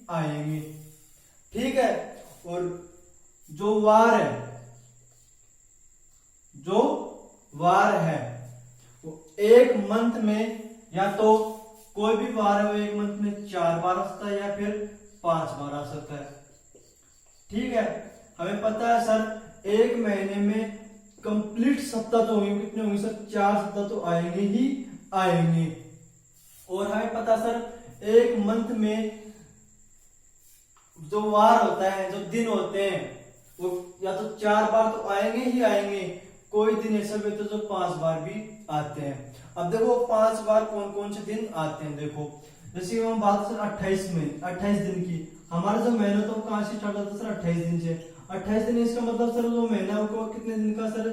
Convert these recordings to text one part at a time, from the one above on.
आएंगे। ठीक है। और जो वार है वो एक मंथ में, या तो कोई भी वार है वो एक मंथ में 4 बार आ सकता है या फिर 5 बार आ सकता है। ठीक है। हमें पता है सर एक महीने में कंप्लीट सप्ताह तो होंगे, कितने होंगे सर? 4 सप्ताह तो आएंगे ही आएंगे। और हमें पता सर एक मंथ में जो वार होता है, जो दिन होते हैं, वो या तो 4 बार तो आएंगे ही आएंगे, कोई दिन ऐसा भी होता है जो 5 बार भी आते हैं। अब देखो 5 बार कौन कौन से दिन आते हैं। देखो जैसे हम बात सर 28 दिन की, हमारा जो महीना तो कहां से स्टार्ट होता है सर? 28 दिन से। 28 दिन इसका मतलब सर जो महीना वो कितने दिन का सर?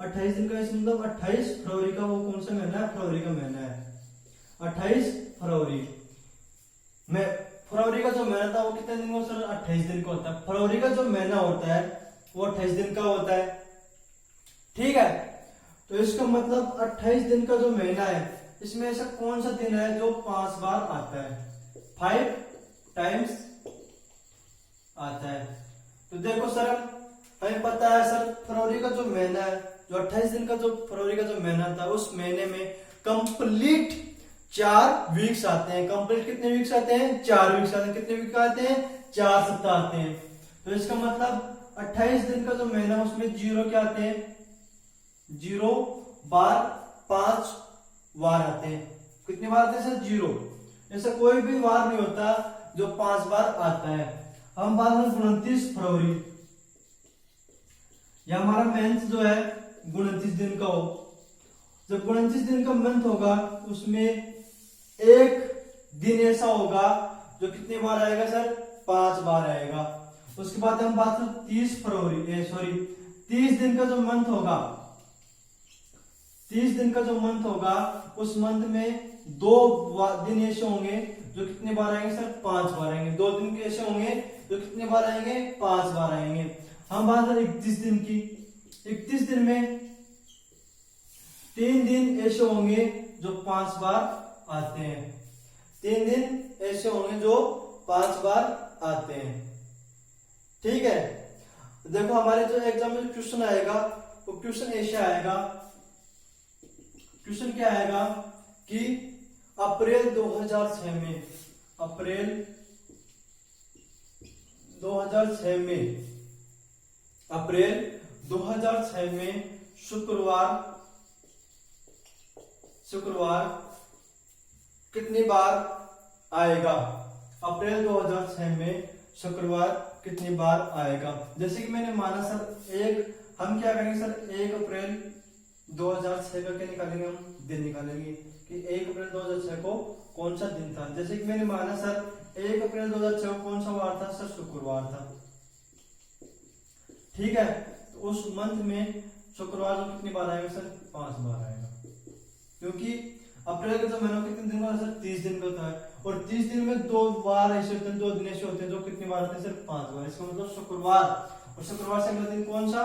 28 दिन का। इसका मतलब 28 फरवरी का वो कौन सा महीना है? फरवरी का महीना है। 28 फरवरी में फरवरी का जो महीना था वो कितने दिन का सर? 28 दिन का होता है। फरवरी का जो महीना होता है वो 28 दिन का होता है। ठीक है। तो इसका मतलब 28 दिन का जो महीना है इसमें ऐसा कौन सा दिन है जो 5 बार आता है? 5 टाइम्स आता है। तो देखो सर हमें पता है सर फरवरी का जो महीना है, जो 28 दिन का जो फरवरी का जो महीना था, उस महीने में कंप्लीट 4 वीक्स आते हैं। कंप्लीट कितने वीक्स आते हैं? 4 वीक्स आते हैं। कितने वीक आते हैं? 4 सप्ताह आते हैं। तो इसका मतलब 28 दिन का जो महीना उसमें 0 क्या आते हैं? 0 बार 5 वार आते हैं। कितने बार आते हैं सर? 0। ऐसा कोई भी वार नहीं होता जो 5 बार आता है। हम बात करें 29 फरवरी, या हमारा मंथ जो है 29 दिन का हो। जब 29 दिन का मंथ होगा उसमें एक दिन ऐसा होगा जो कितने बार आएगा सर? 5 बार आएगा। उसके बाद हम बात करें 30 दिन का जो मंथ होगा, 30 दिन का जो मंथ होगा उस मंथ में 2 दिन ऐसे होंगे जो कितने बार आएंगे सर? 5 बार आएंगे। 2 दिन ऐसे होंगे जो कितने बार आएंगे? 5 बार आएंगे। हम बात करें 31 दिन की। 31 दिन में 3 दिन ऐसे होंगे जो 5 बार आते हैं। 3 दिन ऐसे होंगे जो 5 बार आते हैं। ठीक है। देखो हमारे जो एग्जाम में क्वेश्चन आएगा वो क्वेश्चन ऐसे आएगा। क्वेश्चन क्या आएगा कि अप्रैल 2006 में, अप्रैल 2006 में, अप्रैल 2006 में शुक्रवार कितनी बार आएगा? अप्रैल 2006 में शुक्रवार कितनी बार आएगा? जैसे कि मैंने माना सर हम क्या करेंगे सर? 1 अप्रैल 2006 का क्या निकालेंगे? हम दिन निकालेंगे कि 1 अप्रैल 2006 को कौन सा दिन था। जैसे कि मैंने माना सर 1 अप्रैल 2006 को कौन सा वार था सर? शुक्रवार था। ठीक है। तो उस मंथ में शुक्रवार को कितनी बार आएगा सर? 5 बार आएगा। क्योंकि अप्रैल का जो महीना कितने दिन का सर? 30 दिन का होता है। और 30 दिन में 2 बार ऐसे होते हैं, 2 दिन ऐसे होते हैं जो कितनी बार आते हैं सर? 5 बार। इसका मतलब शुक्रवार, और शुक्रवार से अगला दिन कौन सा?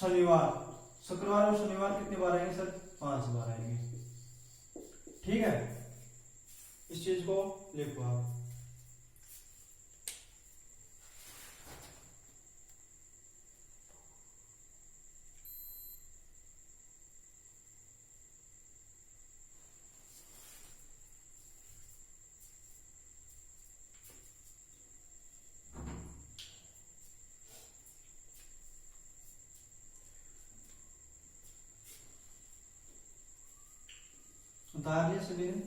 शनिवार। शुक्रवार और शनिवार कितनी बार आएंगे सर? 5 बार आएंगे। ठीक है। इस चीज को लिखो आप। उतार लिया सभी ने?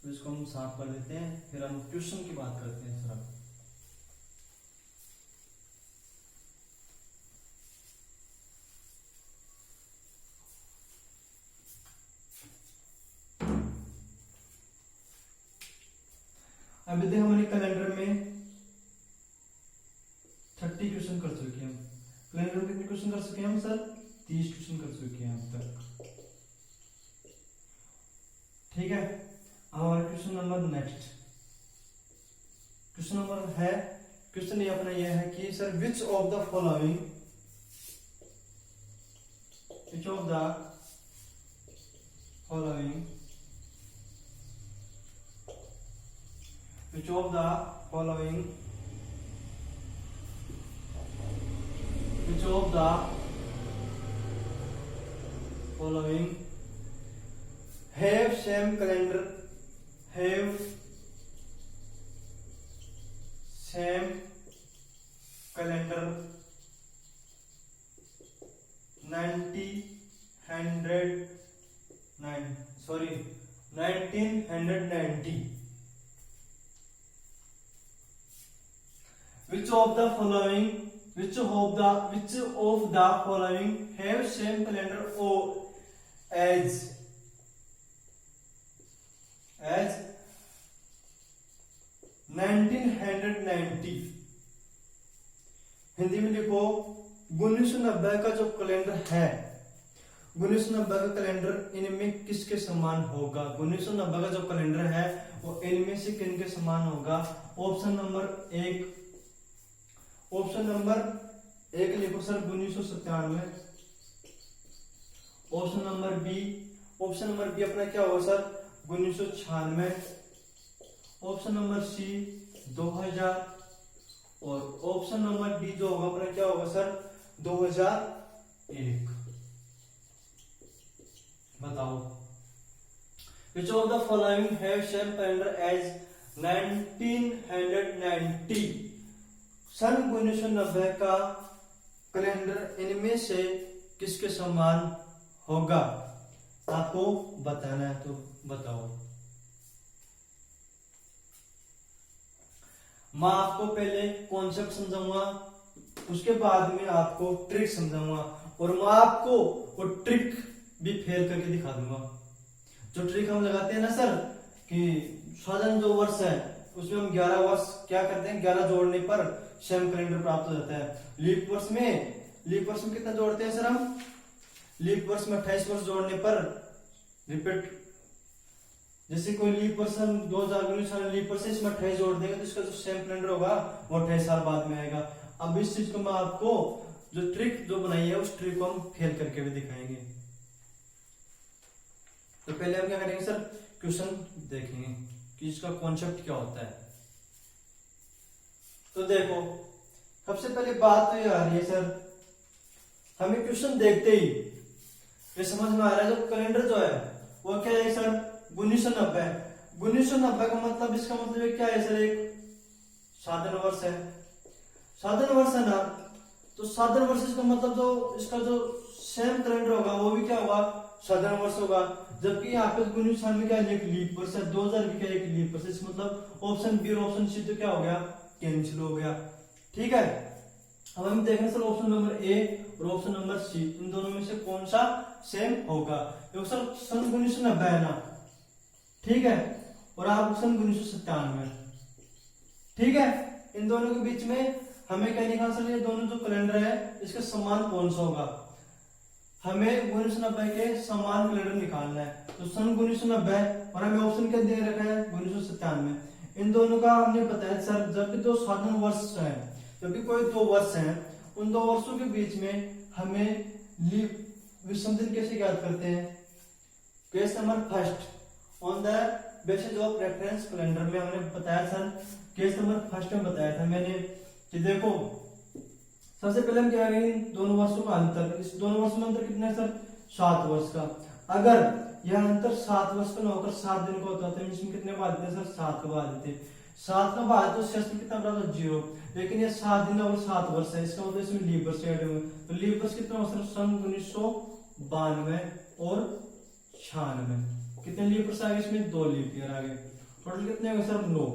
तो इसको हम साफ कर देते हैं, फिर हम क्वेश्चन की बात करते हैं सर। अभी देखो हमारे कैलेंडर में 30 क्वेश्चन कर चुके हैं। कैलेंडर में कितने क्वेश्चन कर चुके हैं हम सर? 30 क्वेश्चन कर चुके हैं अब तक। ठीक है। अब हमारा question number next question number है, क्वेश्चन ये अपना यह है कि sir which of the following which of the following have same calendar have same calendar 1990 which of the following have same calendar or as 1990 Hindi में लिखो 1990 का जो कैलेंडर है 1990 का कैलेंडर इनमें किसके समान होगा 1990 का जो कैलेंडर है वो इनमें से किन के समान होगा ऑप्शन नंबर एक लिखो सर 1997 ऑप्शन नंबर बी अपना क्या होगा सर 1996 ऑप्शन नंबर सी 2000 और ऑप्शन नंबर डी जो होगा अपना क्या होगा सर 2001 बताओ which of the following have same calendar as 1990 सन 1990 का कैलेंडर इनमें से किसके समान होगा आपको बताना है तो बताओ मैं आपको पहले कॉन्सेप्ट समझाऊंगा उसके बाद में आपको ट्रिक समझाऊंगा और मैं आपको वो ट्रिक भी फेल करके दिखा दूंगा जो ट्रिक हम लगाते हैं ना सर कि साधारण जो वर्ष है उसमें हम 11 वर्ष क्या करते हैं 11 जोड़ने पर सेम कैलेंडर प्राप्त हो जाता है लीप वर्ष में कितना जोड़ते हैं सर हम लीप वर्ष में 28 वर्ष जोड़ने पर रिपीट जैसे कोई लीप वर्ष 2019 साल लीप वर्ष इसमें 28 जोड़ देंगे तो इसका जो सेम कैलेंडर होगा वो 28 साल बाद में आएगा अब इस चीज को मैं आपको जो ट्रिक जो बनाई है उस ट्रिक को हम फेल करके भी दिखाएंगे तो पहले हम क्या करेंगे सर क्वेश्चन देखेंगे कि इसका कॉन्सेप्ट क्या होता है तो देखो सबसे पहले बात तो ये आ रही है सर हमें क्वेश्चन देखते ही ये समझ में आ रहा है जो कैलेंडर जो है वो क्या है सर 1990 का मतलब इसका मतलब क्या है सर एक साधारण वर्ष है ना तो साधारण वर्ष इसका मतलब जो इसका जो सेम कैलेंडर होगा वो भी क्या होगा साधारण वर्ष होगा जबकि यहाँ पे 19 में क्या एक लीप वर्ष है 2000 भी क्या एक लीप वर्ष इसका मतलब ऑप्शन बी और ऑप्शन सी तो क्या हो गया कैंसिल हो गया ठीक है अब हम देखेंगे सर ऑप्शन नंबर ए और ऑप्शन नंबर सी इन दोनों में से कौन सा सेम होगा तो सर सन 1990 है ना ठीक है और आप सन 1997 ठीक है इन दोनों के बीच में हमें क्या निकालना सर ये दोनों जो कैलेंडर है इसका समान कौन सा होगा हमें 1990 के समान कैलेंडर निकालना है तो सन 1990 और हमें ऑप्शन क्या दे रखा है 1997 इन दोनों का हमने बताया सर जबकि दो साधारण वर्ष है जबकि कोई 2 वर्ष है उन 2 वर्षों के बीच में हमें विषम दिन कैसे याद करते हैं case number first on the basis of reference calendar में हमने बताया सर केस नंबर फर्स्ट में बताया था मैंने कि देखो सबसे पहले हम क्या करेंगे दोनों वर्षों का अंतर इस दोनों वर्षों में अंतर कितना है सर 7 वर्ष का अगर यह अंतर 7 वर्ष का न होकर 7 दिन का होता है इसमें कितने बाद देते सर 7 का बाद देते 7 का बाद तो शेष में कितना बराबर 0 लेकिन ये 7 दिन और 7 वर्ष है इसका मतलब इसमें लीप वर्ष ऐड होंगे तो लीप वर्ष कितना सर सन 1992 और 96 कितने लीप वर्ष आ गए इसमें 2 लीप ईयर आ गए टोटल कितने होंगे सर 9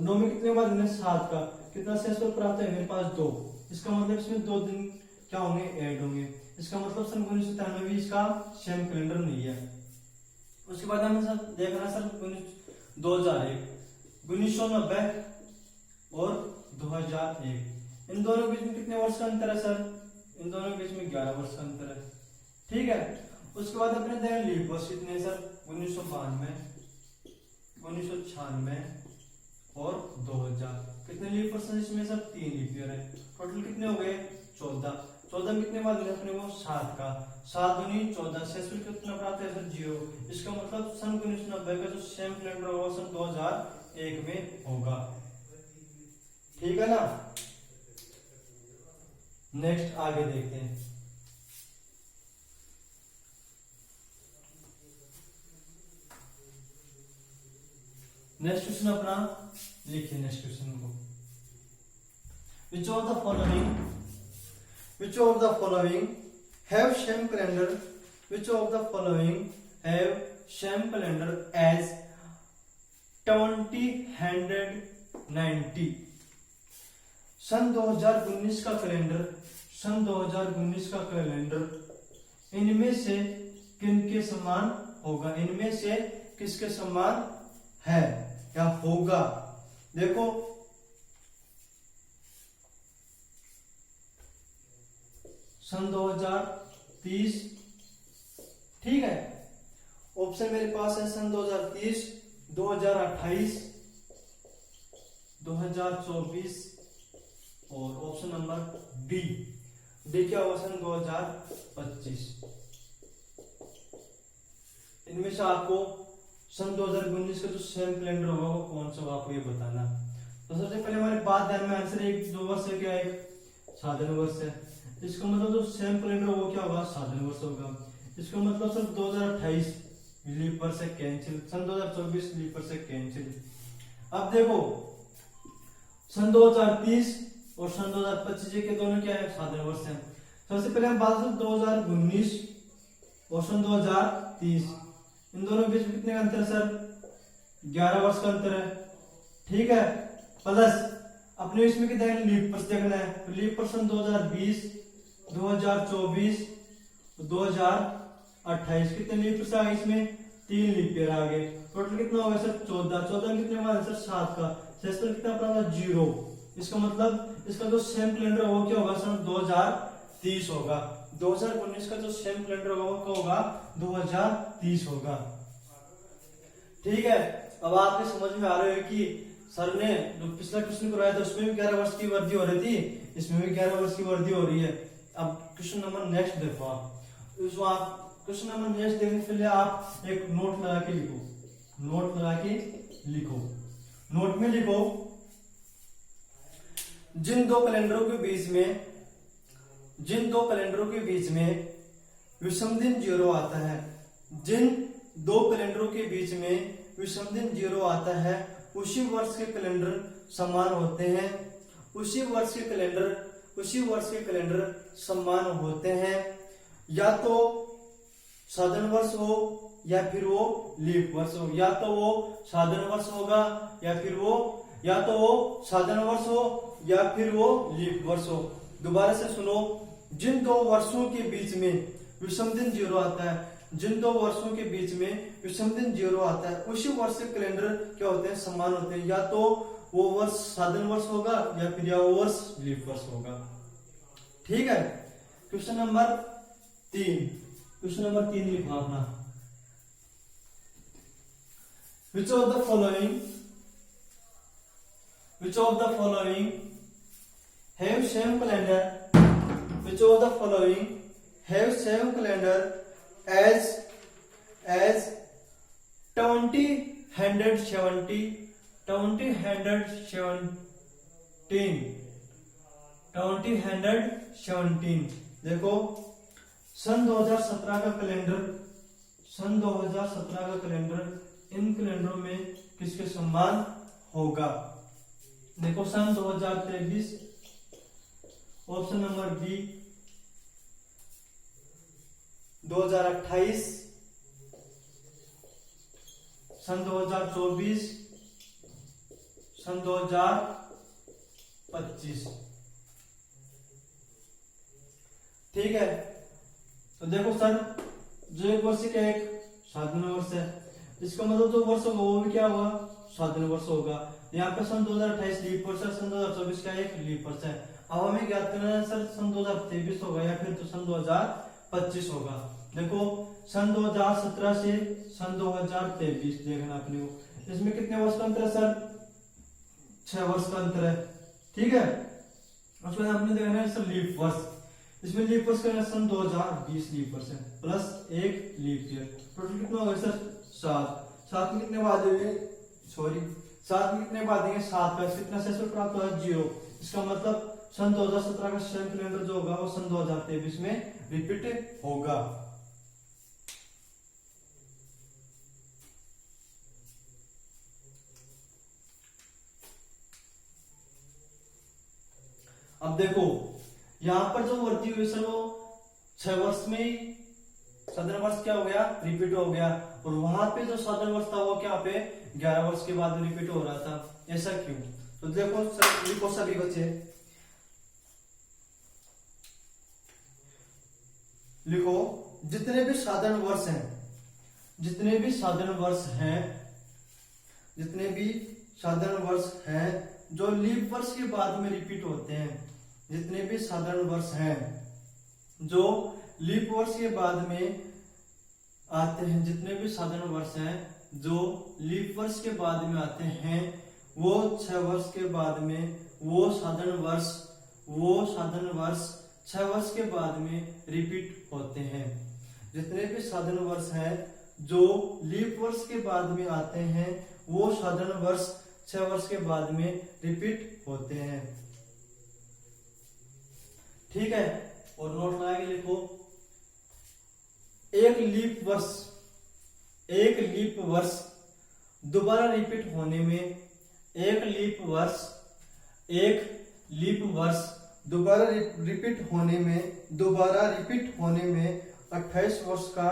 9 में कितने बाद 7 का कितना शेष प्राप्त है मेरे पास 2 इसका मतलब इसमें 2 दिन क्या होंगे ऐड होंगे इसका मतलब सन 1997 भी इसका सेम कैलेंडर नहीं है उसके बाद हमें सर देखना सर 2001 1990 और 2001 इन दोनों के बीच में कितने वर्ष का अंतर है सर इन दोनों के बीच में 11 वर्ष का अंतर है ठीक है उसके बाद अपने देखें लीप वर्ष कितने सर 1992 1996 और 2000 कितने लीप वर्ष है इसमें सर 3 लीप ईयर है टोटल कितने हो गए 14 में कितने बाद अपने वो 7 का 7 दूनी 14 शेष कितना प्राप्त है सर 0 इसका मतलब सन 1990 का जो सेम कैलेंडर होगा सन 2001 एक में होगा। ठीक है ना। नेक्स्ट आगे देखते हैं। नेक्स्ट क्वेश्चन अपना लिखिए। नेक्स्ट क्वेश्चन को, which of the following have same calendar, which of the following have same calendar as 2090। सन 2019 का कैलेंडर, सन 2019 का कैलेंडर इनमें से किनके समान होगा, इनमें से किसके समान है या होगा। देखो सन 2030, ठीक है। ऑप्शन मेरे पास है सन 2030, 2028, 2024 और ऑप्शन नंबर डी। डी क्या होगा, सन 2025। इनमें से आपको सन 2019 का जो सेम कैलेंडर होगा वो कौन सा होगा, आपको ये बताना। तो सबसे पहले हमारे बात ध्यान में, आंसर एक 2 वर्ष है, क्या एक साधारण वर्ष है। इसका मतलब जो सेम कैलेंडर वो क्या होगा, साधारण वर्ष होगा। इसका मतलब सर 2028 लीप वर्ष से कैंसिल, सन 2024 लीप वर्ष से कैंसिल। अब देखो सन 2030 और सन 2025 के दोनों क्या है, साधारण वर्ष है। सबसे पहले हम बात करें 2019 और सन 2030, इन दोनों के बीच में कितने का अंतर है सर, 11 वर्ष का अंतर है। ठीक है, प्लस अपने इसमें कितना है, लीप वर्ष देखना है। तो लीप वर्ष सन 2020, 2024, 2028, कितने लीप वर्ष आ गए इसमें, 3 लीप ईयर आ गए। टोटल कितना होगा सर, 14। 14 कितने का आंसर 7 का, शेष कितना अपना 0। इसका मतलब इसका जो सेम कैलेंडर वो क्या होगा, सन 2030 होगा। 2019 का जो सेम कैलेंडर होगा वो क्या होगा, 2030 होगा। ठीक है, अब आपके समझ में आ रहा है कि सर ने जो पिछला क्वेश्चन कराया था उसमें भी 11 वर्ष की वृद्धि हो रही थी, इसमें भी 11 वर्ष की वृद्धि हो रही है। अब क्वेश्चन नंबर नेक्स्ट देखो आप, क्वेश्चन नंबर नेक्स्ट देखने से पहले आप एक नोट लगा के लिखो, नोट लगा के लिखो। नोट में लिखो, जिन दो कैलेंडरों के बीच में, जिन दो कैलेंडरों के बीच में विषम दिन 0 आता है, जिन दो कैलेंडरों के बीच में विषम दिन 0 आता है, उसी वर्ष के कैलेंडर समान होते हैं। उसी वर्ष के कैलेंडर समान होते हैं। या तो साधारण वर्ष हो या फिर वो लीप वर्ष हो, या तो वो साधारण वर्ष होगा या फिर वो, या तो वो साधारण वर्ष हो या फिर वो लीप वर्ष हो। दोबारा से सुनो, जिन दो वर्षों के बीच में विषम दिन 0 आता है, जिन दो वर्षों के बीच में विषम दिन 0 आता है, उसी वर्ष के कैलेंडर क्या होते हैं, समान होते हैं। या तो वो वर्ष साधारण वर्ष होगा या फिर या वो वर्ष लीप वर्ष होगा। ठीक है, क्वेश्चन नंबर 3, क्वेश्चन नंबर 3 लिखो अपना। Which of the following have same calendar? Which of the following have same calendar as 2017, 2017। देखो सन 2017 का कैलेंडर, सन 2017 का कैलेंडर इन कैलेंडरों में किसके समान होगा। देखो सन 2023, ऑप्शन नंबर बी, 2028, सन 2024, सन 2025। ठीक है, तो देखो सर जो एक वर्ष का एक साधारण वर्ष है, इसका मतलब जो वर्ष होगा वो भी क्या होगा, साधारण वर्ष होगा। यहाँ पे सन 2028 लीप वर्ष है, सन 2024 का एक लीप वर्ष है। अब हमें ज्ञात करना है सर सन 2023 होगा या फिर तो सन 2025 होगा। देखो सन 2017 से सन 2023 देखना अपने को, इसमें कितने वर्ष का अंतर है सर, 6 वर्ष का अंतर है। ठीक है, उसके बाद आपने देखना है सर लीप वर्ष, इसमें लीप वर्ष का सन 2020 लीप वर्ष है प्लस 1 लीप ईयर। टोटल कितना होगा सर 7। 7 में कितने बाद होंगे, सॉरी 7 में कितने बाद देंगे 7 का, कितना शेषफल प्राप्त हुआ 0। इसका मतलब सन 2017 का स्वयं कैलेंडर जो होगा वो सन 2023 में रिपीट होगा। अब देखो यहां पर जो वृद्धि हुई सर वो 6 वर्ष में साधारण वर्ष क्या हो गया रिपीट हो गया, और वहां पे जो साधारण वर्ष था वो क्या पे 11 वर्ष के बाद में रिपीट हो रहा था, ऐसा क्यों? तो देखो सर लिखो सभी बच्चे, लिखो जितने भी साधारण वर्ष हैं, जितने भी साधारण वर्ष हैं, जितने भी साधारण वर्ष हैं जो लीप वर्ष के बाद में रिपीट होते हैं, जितने भी साधारण वर्ष हैं जो लीप वर्ष के बाद में आते हैं, जितने भी साधारण वर्ष हैं जो लीप वर्ष के बाद में आते हैं, वो 6 वर्ष के बाद में वो साधारण वर्ष 6 वर्ष के बाद में रिपीट होते हैं। जितने भी साधारण वर्ष हैं जो लीप वर्ष के बाद में आते हैं वो साधारण वर्ष 6 वर्ष के बाद में रिपीट होते हैं। ठीक है, और नोट लगा के लिखो एक लीप वर्ष दोबारा रिपीट होने में, एक लीप वर्ष दोबारा रिपीट होने में 28 वर्ष का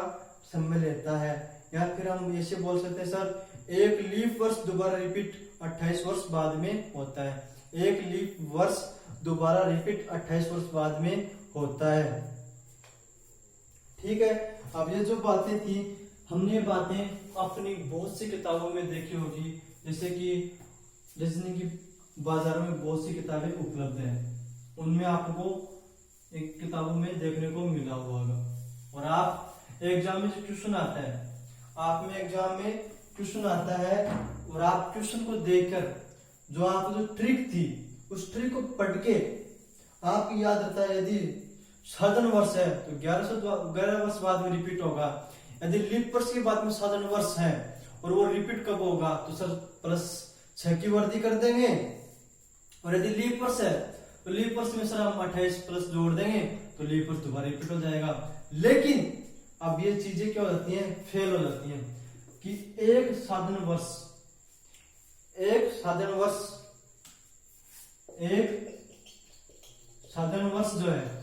समय लेता है। या फिर हम ऐसे बोल सकते हैं सर एक लीप वर्ष दोबारा रिपीट 28 वर्ष बाद में होता है, एक लीप वर्ष दोबारा रिपीट 28 वर्ष बाद में होता है। ठीक है, अब ये जो बातें थी हमने बातें अपनी बहुत सी किताबों में देखी होगी, जैसे कि बाजारों में बहुत सी किताबें उपलब्ध हैं, उनमें आपको एक किताबों में देखने को मिला हुआ होगा। और आप एग्जाम में जो क्वेश्चन आता है, आप में एग्जाम में क्वेश्चन आता है और आप क्वेश्चन को देखकर जो आप जो ट्रिक थी उस ट्रिक को पढ़ के आपको याद रहता है। यदि साधारण वर्ष है तो 11 वर्ष बाद में रिपीट होगा, यदि लीप वर्ष के बाद में साधारण वर्ष है और वो रिपीट कब होगा तो सर +6 की वृद्धि कर देंगे, और यदि लीप वर्ष है तो लीप वर्ष में सर हम 28 प्लस जोड़ देंगे तो लीप वर्ष दोबारा रिपीट हो जाएगा। लेकिन अब ये चीजें क्या हो जाती हैं, फेल हो जाती हैं कि एक साधारण वर्ष जो है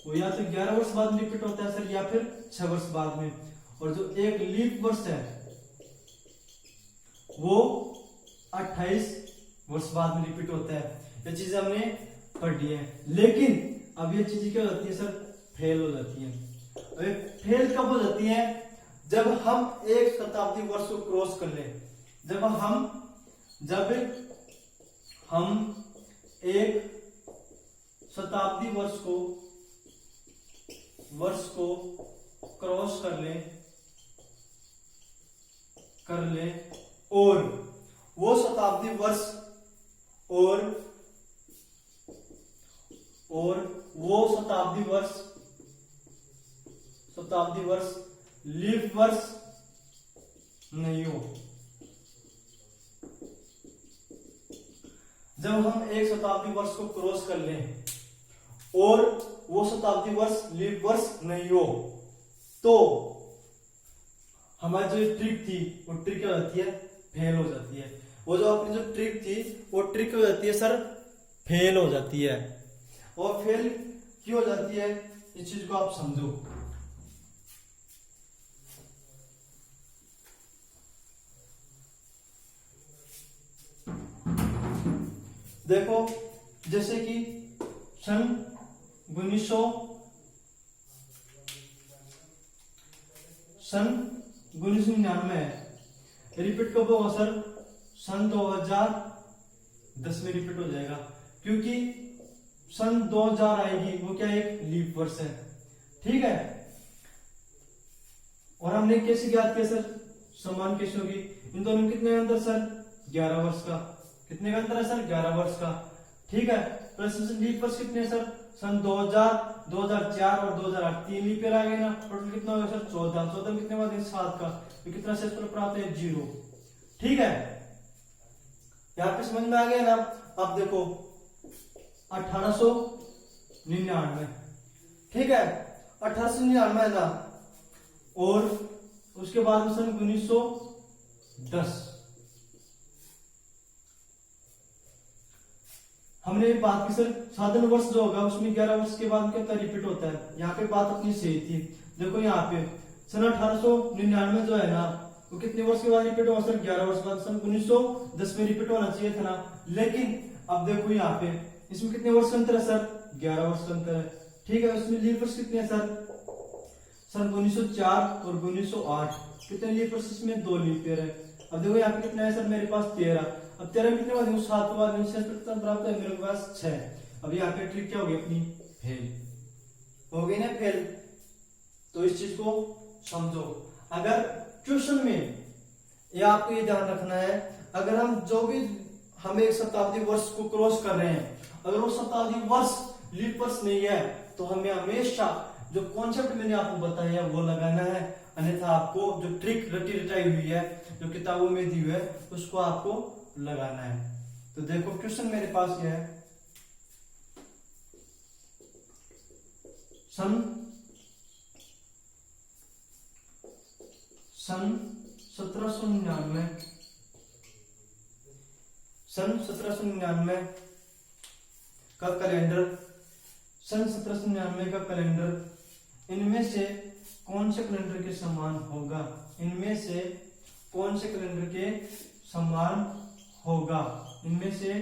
वो या तो 11 वर्ष बाद में रिपीट होता है सर, या फिर 6 वर्ष बाद में, और जो एक लीप वर्ष है वो 28 वर्ष बाद में रिपीट होता है। ये चीजें हमने पढ़ी है, लेकिन अब ये चीजें क्या हो जाती है सर, फेल हो जाती है। फेल कब हो जाती है, जब हम एक शताब्दी वर्ष को क्रॉस कर लें, जब हम एक शताब्दी वर्ष को क्रॉस कर ले और वो शताब्दी वर्ष लीप वर्ष नहीं हो। जब हम एक शताब्दी वर्ष को क्रॉस कर लें और वो शताब्दी वर्ष लीप वर्ष नहीं हो तो हमारी जो ट्रिक थी वो ट्रिक क्या हो जाती है, फेल हो जाती है। वो जो अपनी जो ट्रिक थी वो ट्रिक हो जाती है सर, फेल हो जाती है। और फेल क्यों हो जाती है इस चीज को आप समझो। देखो जैसे कि सन 1999 है, रिपीट कब होगा सर, सन 2010 में रिपीट हो जाएगा, क्योंकि सन 2000 आएगी वो क्या एक लीप वर्ष है। ठीक है, और हमने कैसे ज्ञात किया सर, समान कैसे होगी, इन दोनों में कितने अंतर सर, 11 वर्ष का। कितने का अंतर है सर, 11 वर्ष का। ठीक है, प्लस लीप वर्ष कितने हैं सर, सन 2000, 2004 और 2008 3 लीप ईयर आ गए ना, टोटल कितना होगा सर 14 में कितने बाद 7 का, तो कितना क्षेत्रफल प्राप्त है 0। ठीक है, यहाँ पे समझ में आ गया ना। अब देखो 1899, ठीक है, 1899 है ना, और उसके बाद में सन 1910। हमने बात की सर साधन वर्ष जो होगा उसमें 11 वर्ष के बाद क्या रिपीट होता है, यहाँ पे बात अपनी सही थी। देखो यहाँ पे सन 1899 जो है ना वो कितने वर्ष के बाद रिपीट होगा सर, 11 वर्ष बाद, सन 1910 में रिपीट होना चाहिए था ना। लेकिन अब देखो यहाँ पे इसमें कितने वर्ष का अंतर है सर, 11 वर्ष का अंतर है, ठीक है। उसमें लीप वर्ष कितने हैं सर, सन 1904 और 1908, कितने लीप वर्ष इसमें, 2 लीप ईयर है। अब देखो यहाँ पे कितना है सर, मेरे पास 13। अब 13 में कितने बाद 7 बाद प्राप्त है मेरे पास 6। अब यहाँ पे ट्रिक क्या होगी अपनी, फेल हो गई ना, फेल। तो इस चीज को समझो। अगर क्वेश्चन में ये आपको ये ध्यान रखना है, अगर हम जो भी हम एक शताब्दी वर्ष को क्रॉस कर रहे हैं, अगर वो शताब्दी वर्ष लीप वर्ष नहीं है तो हमें हमेशा जो कॉन्सेप्ट मैंने आपको बताया है वो लगाना है, अन्यथा आपको जो ट्रिक रटी रटाई हुई है जो किताबों में दी हुई है उसको आपको लगाना है। तो देखो क्वेश्चन मेरे पास ये है, सन 1799, सन 1799 का कैलेंडर, सन 1799 का कैलेंडर इनमें से कौन से कैलेंडर के समान होगा, इनमें से कौन से कैलेंडर के समान होगा, इनमें से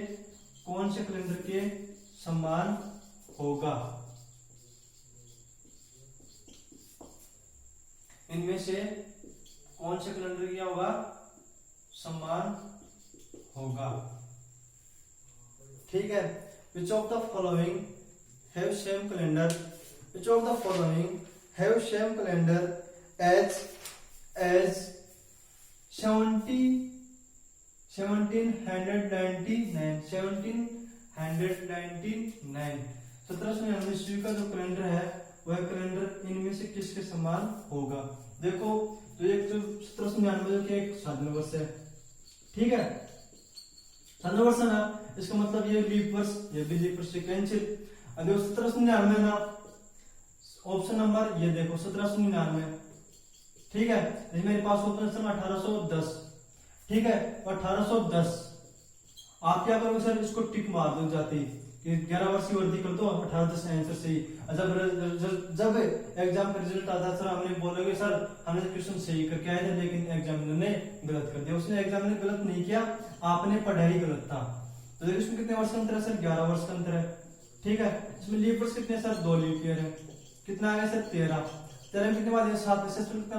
कौन से कैलेंडर के समान होगा, इनमें से कौन से कैलेंडर क्या होगा, समान होगा, ठीक है। Which of the following have same calendar, which of the following have same calendar as 1799 1799 ईस्वी का जो कैलेंडर है वह कैलेंडर इनमें से किसके समान होगा। देखो तो एक जो 1799 के एक साधन वर्ष है, ठीक है, साधन वर्ष है ना, इसका मतलब ये लीप वर्ष, ये भी लीप वर्ष से कैंसिल। अब 1799 ना, ऑप्शन नंबर ये देखो 1799, ठीक है, मेरे पास ऑप्शन 1810, ठीक है, 1810। आप क्या करोगे सर, इसको टिक मार दो जाते ही कि 11 वर्ष की वर्दी कर दो 1810 आंसर सही। जब एग्जाम का रिजल्ट आता है सर हमने बोलोगे सर हमने क्वेश्चन सही करके आए थे लेकिन एग्जामिनर ने गलत कर दिया, उसने एग्जामिनर गलत नहीं किया, आपने पढ़ा ही गलत था। तो देखो इसमें कितने वर्ष का अंतर है सर, 11 वर्ष का अंतर है, ठीक है। इसमें लीप वर्ष कितने सर, 2 लीप ईयर है, कितना आ गया सर 13 में कितने बाद 7 से